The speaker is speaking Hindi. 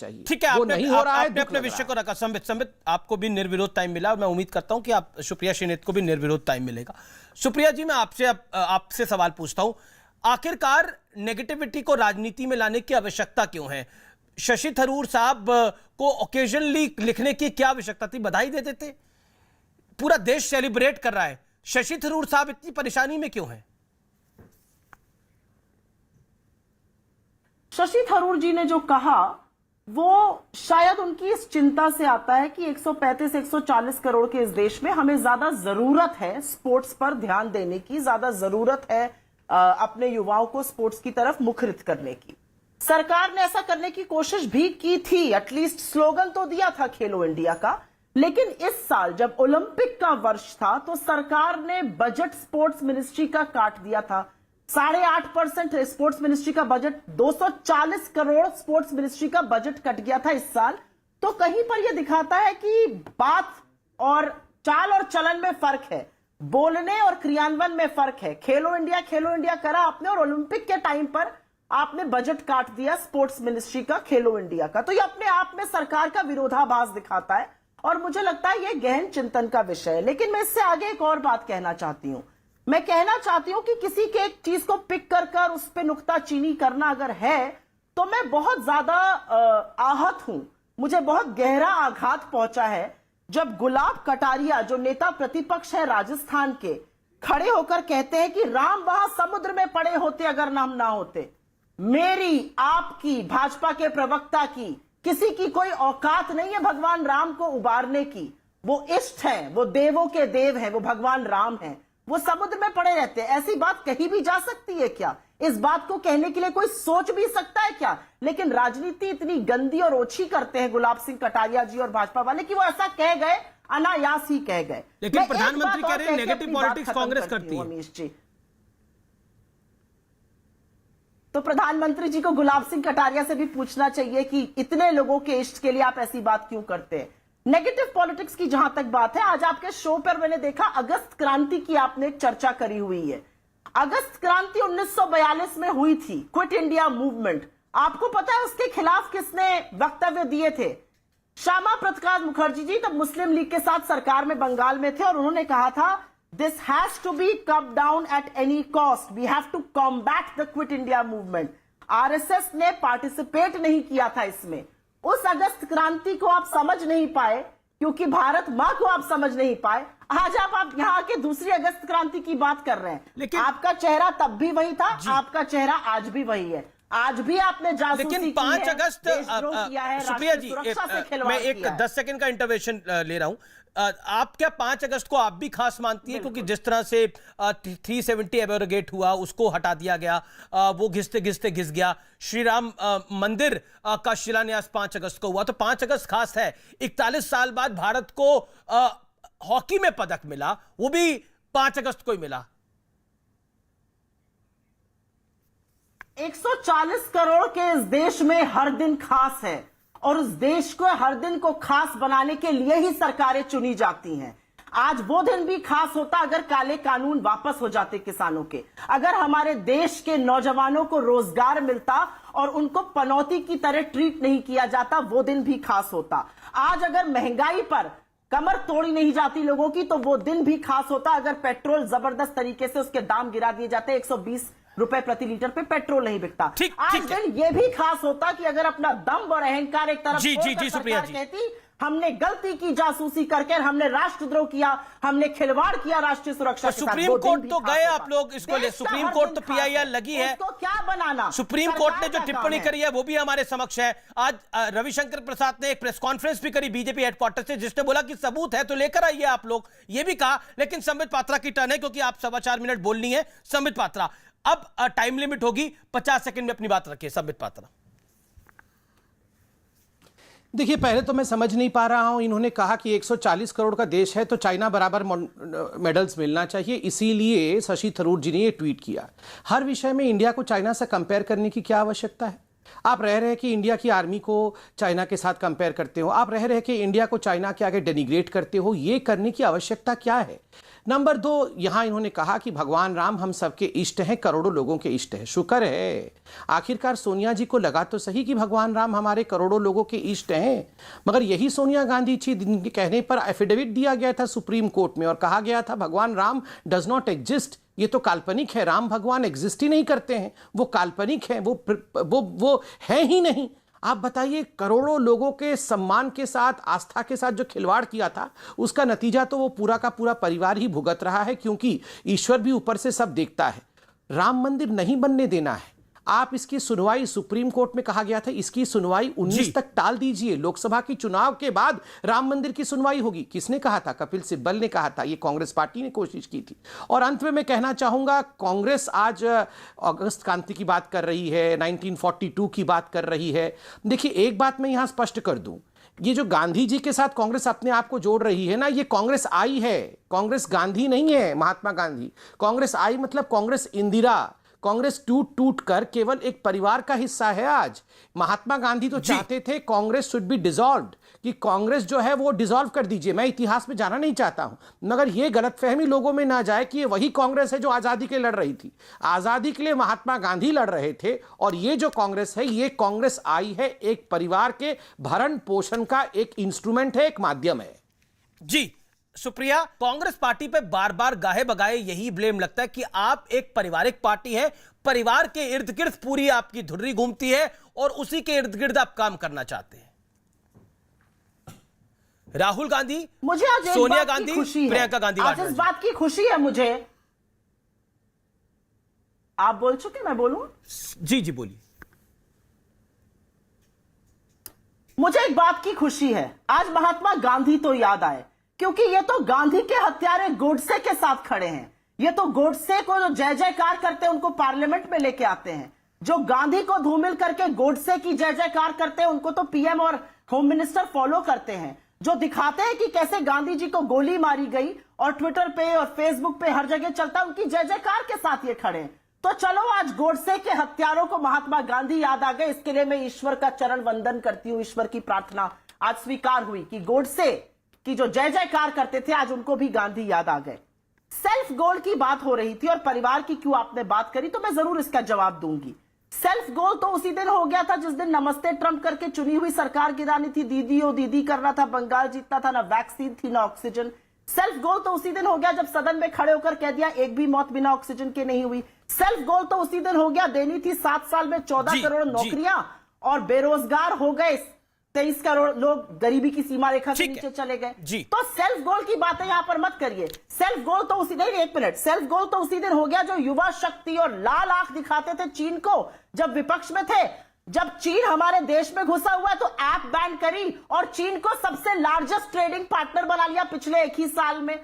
चाहिए। ठीक है, वो नहीं हो रहा है। आपने अपने विषय को रखा। संबित, आपको भी निर्विरोध टाइम मिला और मैं उम्मीद करता हूं कि आप सुप्रिया श्रीनेत को भी निर्विरोध टाइम मिलेगा। सुप्रिया जी, मैं आपसे सवाल पूछता हूं, आखिरकार नेगेटिविटी को राजनीति में लाने की आवश्यकता क्यों है? शशि थरूर साहब को ओकेजनली लिखने की क्या आवश्यकता थी? बधाई दे देते। पूरा देश सेलिब्रेट कर रहा है, शशि थरूर साहब इतनी परेशानी में क्यों है? शशि थरूर जी ने जो कहा वो शायद उनकी इस चिंता से आता है कि 135-140 करोड़ के इस देश में हमें ज्यादा जरूरत है स्पोर्ट्स पर ध्यान देने की, ज्यादा जरूरत है अपने युवाओं को स्पोर्ट्स की तरफ मुखरित करने की। सरकार ने ऐसा करने की कोशिश भी की थी, एटलीस्ट स्लोगन तो दिया था खेलो इंडिया का। लेकिन इस साल जब ओलंपिक का वर्ष था तो सरकार ने बजट स्पोर्ट्स मिनिस्ट्री का काट दिया था। 8.5% स्पोर्ट्स मिनिस्ट्री का बजट, 240 करोड़ स्पोर्ट्स मिनिस्ट्री का बजट कट गया था इस साल। तो कहीं पर यह दिखाता है कि बात और चाल और चलन में फर्क है, बोलने और क्रियान्वयन में फर्क है। खेलो इंडिया करा आपने और ओलंपिक के टाइम पर आपने बजट काट दिया स्पोर्ट्स मिनिस्ट्री का, खेलो इंडिया का। तो यह अपने आप में सरकार का विरोधाभास दिखाता है और मुझे लगता है यह गहन चिंतन का विषय है। लेकिन मैं इससे आगे एक और बात कहना चाहती हूं। मैं कहना चाहती हूं कि किसी के एक चीज को पिक कर उस पर नुक्ताचीनी करना अगर है तो मैं बहुत ज्यादा आहत हूं, मुझे बहुत गहरा आघात पहुंचा है जब गुलाब कटारिया, जो नेता प्रतिपक्ष है राजस्थान के, खड़े होकर कहते हैं कि राम वहां समुद्र में पड़े होते अगर नाम ना होते। मेरी, आपकी, भाजपा के प्रवक्ता की, किसी की कोई औकात नहीं है भगवान राम को उबारने की। वो इष्ट हैं, वो देवों के देव हैं, वो भगवान राम हैं, वो समुद्र में पड़े रहते हैं। ऐसी बात कही भी जा सकती है क्या? इस बात को कहने के लिए कोई सोच भी सकता है क्या? लेकिन राजनीति इतनी गंदी और ओछी करते हैं गुलाब सिंह कटारिया जी और भाजपा वाले कि वो ऐसा कह गए, अनायास ही कह गए। लेकिन प्रधानमंत्री कह रहे हैं नेगेटिव पॉलिटिक्स कांग्रेस करती है। अमीश जी, तो प्रधानमंत्री जी को गुलाब सिंह कटारिया से भी पूछना चाहिए कि इतने लोगों के इष्ट के लिए आप ऐसी बात क्यों करते हैं। नेगेटिव पॉलिटिक्स की जहां तक बात है, आज आपके शो पर मैंने देखा अगस्त क्रांति की आपने एक चर्चा करी हुई है। अगस्त क्रांति 1942 में हुई थी, क्विट इंडिया मूवमेंट। आपको पता है उसके खिलाफ किसने वक्तव्य दिए थे? श्यामा प्रसाद मुखर्जी जी तब मुस्लिम लीग के साथ सरकार में बंगाल में थे और उन्होंने कहा था this has to be cut down at any cost, we have to combat the quit India movement. RSS ने पार्टिसिपेट नहीं किया था इसमें। उस अगस्त क्रांति को आप समझ नहीं पाए क्योंकि भारत मां को आप समझ नहीं पाए। आज आप यहां के दूसरी अगस्त क्रांति की बात कर रहे हैं। लेकिन आपका चेहरा तब भी वही था, आपका चेहरा आज भी वही है। आज भी आपने जासूसी की है, लेकिन 5 अगस्त किया है, सुप्रिया जी, सुरक्षा से खिलवाड़ मैं एक 10 सेकंड का इंटरवेंशन ले रहा हूं। आप क्या 5 अगस्त को आप भी खास मानती है? क्योंकि जिस तरह से 370 एब्रोगेट हुआ, उसको हटा दिया गया, वो घिसते घिसते घिस गया। श्री राम मंदिर का शिलान्यास 5 अगस्त को हुआ, तो 5 अगस्त खास है। 41 साल बाद भारत को हॉकी में पदक मिला, वो भी 5 अगस्त को ही मिला। 140 करोड़ के इस देश में हर दिन खास है और उस देश को हर दिन को खास बनाने के लिए ही सरकारें चुनी जाती हैं। आज वो दिन भी खास होता अगर काले कानून वापस हो जाते किसानों के, अगर हमारे देश के नौजवानों को रोजगार मिलता और उनको पनौती की तरह ट्रीट नहीं किया जाता, वो दिन भी खास होता। आज अगर महंगाई पर कमर तोड़ी नहीं जाती लोगों की, तो वो दिन भी खास होता अगर पेट्रोल जबरदस्त तरीके से उसके दाम गिरा दिए जाते। 120 रुपए प्रति लीटर पे पेट्रोल नहीं बिकता। आज दिन ये भी खास होता कि अगर अपना दम और अहंकार एक तरफ सुप्रिया जी कहती हमने गलती की जासूसी करके, हमने राष्ट्रद्रोह किया, हमने खिलवाड़ किया राष्ट्रीय सुरक्षा के साथ। सुप्रीम कोर्ट तो गए आप लोग इसको ले, सुप्रीम कोर्ट तो पीआईआर लगी है, उसको क्या बनाना? सुप्रीम कोर्ट ने जो टिप्पणी करी है वो भी हमारे समक्ष है। आज रविशंकर प्रसाद ने एक प्रेस कॉन्फ्रेंस भी करी बीजेपी हेडक्वार्टर से, जिसने बोला कि सबूत है तो लेकर आइए आप लोग, ये भी कहा। लेकिन संबित पात्रा की टर्न है, क्योंकि आप 4.25 मिनट बोलनी है। संबित पात्रा, अब टाइम लिमिट होगी, 50 सेकंड में अपनी बात रखिए। संबित पात्रा, देखिए, पहले तो मैं समझ नहीं पा रहा हूं, इन्होंने कहा कि 140 करोड़ का देश है तो चाइना बराबर मेडल्स मिलना चाहिए, इसीलिए शशि थरूर जी ने ये ट्वीट किया। हर विषय में इंडिया को चाइना से कंपेयर करने की क्या आवश्यकता है? आप रह रहे कि इंडिया की आर्मी को चाइना के साथ कंपेयर करते हो, आप रह रहे कि इंडिया को चाइना के आगे डेनिग्रेट करते हो, ये करने की आवश्यकता क्या है? नंबर 2, यहां इन्होंने कहा कि भगवान राम हम सबके इष्ट हैं, करोड़ों लोगों के इष्ट हैं। शुक्र है आखिरकार सोनिया जी को लगा तो सही कि भगवान राम हमारे करोड़ों लोगों के इष्ट हैं। मगर यही सोनिया गांधी थी जिनके कहने पर एफिडेविट दिया गया था सुप्रीम कोर्ट में और कहा गया था भगवान राम डज नॉट एग्जिस्ट, ये तो काल्पनिक है, राम भगवान एग्जिस्ट ही नहीं करते हैं, वो काल्पनिक है, वो है ही नहीं। आप बताइए, करोड़ों लोगों के सम्मान के साथ, आस्था के साथ जो खिलवाड़ किया था, उसका नतीजा तो वो पूरा का पूरा परिवार ही भुगत रहा है, क्योंकि ईश्वर भी ऊपर से सब देखता है। राम मंदिर नहीं बनने देना है। आप इसकी सुनवाई, सुप्रीम कोर्ट में कहा गया था इसकी सुनवाई 19 तक टाल दीजिए, लोकसभा की चुनाव के बाद राम मंदिर की सुनवाई होगी। किसने कहा था? कपिल सिब्बल ने कहा था, ये कांग्रेस पार्टी ने कोशिश की थी। और अंत में मैं कहना चाहूंगा, कांग्रेस आज अगस्त क्रांति की बात कर रही है, 1942 की बात कर रही है। देखिए, एक बात मैं यहां स्पष्ट कर दूं, ये जो गांधी जी के साथ कांग्रेस अपने आप को जोड़ रही है ना, ये कांग्रेस आई है, कांग्रेस गांधी नहीं है, महात्मा गांधी। कांग्रेस आई मतलब कांग्रेस इंदिरा, कांग्रेस टूट टूट कर केवल एक परिवार का हिस्सा है आज। महात्मा गांधी तो चाहते थे कांग्रेस शुड बी डिसॉल्व्ड, कि कांग्रेस जो है वो डिसॉल्व कर दीजिए। मैं इतिहास में जाना नहीं चाहता हूं, मगर ये गलतफहमी लोगों में ना जाए कि ये वही कांग्रेस है जो आजादी के लिए लड़ रही थी। आजादी के लिए महात्मा गांधी लड़ रहे थे, और ये जो कांग्रेस है, ये कांग्रेस आई है एक परिवार के भरण पोषण का एक इंस्ट्रूमेंट है, एक माध्यम है। जी शुक्रिया। कांग्रेस पार्टी पे बार बार गाहे बगाए यही ब्लेम लगता है कि आप एक पारिवारिक पार्टी है, परिवार के इर्द गिर्द पूरी आपकी धुर्री घूमती है और उसी के इर्द गिर्द आप काम करना चाहते हैं। राहुल गांधी, मुझे आज सोनिया गांधी, प्रियंका गांधी, आज इस बात की खुशी है मुझे। आप बोल चुके, मैं बोलूं? जी जी बोलिए। मुझे एक बात की खुशी है, आज महात्मा गांधी तो याद आए, क्योंकि ये तो गांधी के हत्यारे गोडसे के साथ खड़े हैं। ये तो गोडसे को जो जय जयकार करते हैं उनको पार्लियामेंट में लेके आते हैं, जो गांधी को धूमिल करके गोडसे की जय जयकार करते हैं उनको तो पीएम और होम मिनिस्टर फॉलो करते हैं, जो दिखाते हैं कि कैसे गांधी जी को गोली मारी गई और ट्विटर पे और फेसबुक पे हर जगह चलता है, उनकी जय जयकार के साथ ये खड़े हैं। तो चलो, आज गोडसे के हत्यारों को महात्मा गांधी याद आ गए, इसके लिए मैं ईश्वर का चरण वंदन करती हूं। ईश्वर की प्रार्थना आज स्वीकार हुई कि गोडसे की जो जय जयकार करते थे, आज उनको भी गांधी याद आ गए। सेल्फ गोल की बात हो रही थी और परिवार की क्यों आपने बात करी, तो मैं जरूर इसका जवाब दूंगी। सेल्फ गोल तो उसी दिन हो गया था जिस दिन नमस्ते ट्रंप करके चुनी हुई सरकार गिरानी थी, दीदी ओ दीदी करना था, बंगाल जीतना था, ना वैक्सीन थी ना ऑक्सीजन। सेल्फ गोल तो उसी दिन हो गया जब सदन में खड़े होकर कह दिया एक भी मौत बिना ऑक्सीजन के नहीं हुई। सेल्फ गोल तो उसी दिन हो गया, देनी थी 7 साल में 14 करोड़ नौकरियां, और बेरोजगार हो गए 23 करोड़ लोग, गरीबी की सीमा रेखा से नीचे चले गए। तो सेल्फ गोल की बातें यहां पर मत करिए। सेल्फ गोल तो उसी दिन, एक मिनट, सेल्फ गोल तो उसी दिन हो गया जो युवा शक्ति और लाल आंख दिखाते थे चीन को जब विपक्ष में थे। जब चीन हमारे देश में घुसा हुआ तो ऐप बैन करी और चीन को सबसे लार्जेस्ट ट्रेडिंग पार्टनर बना लिया पिछले 1 ही साल में।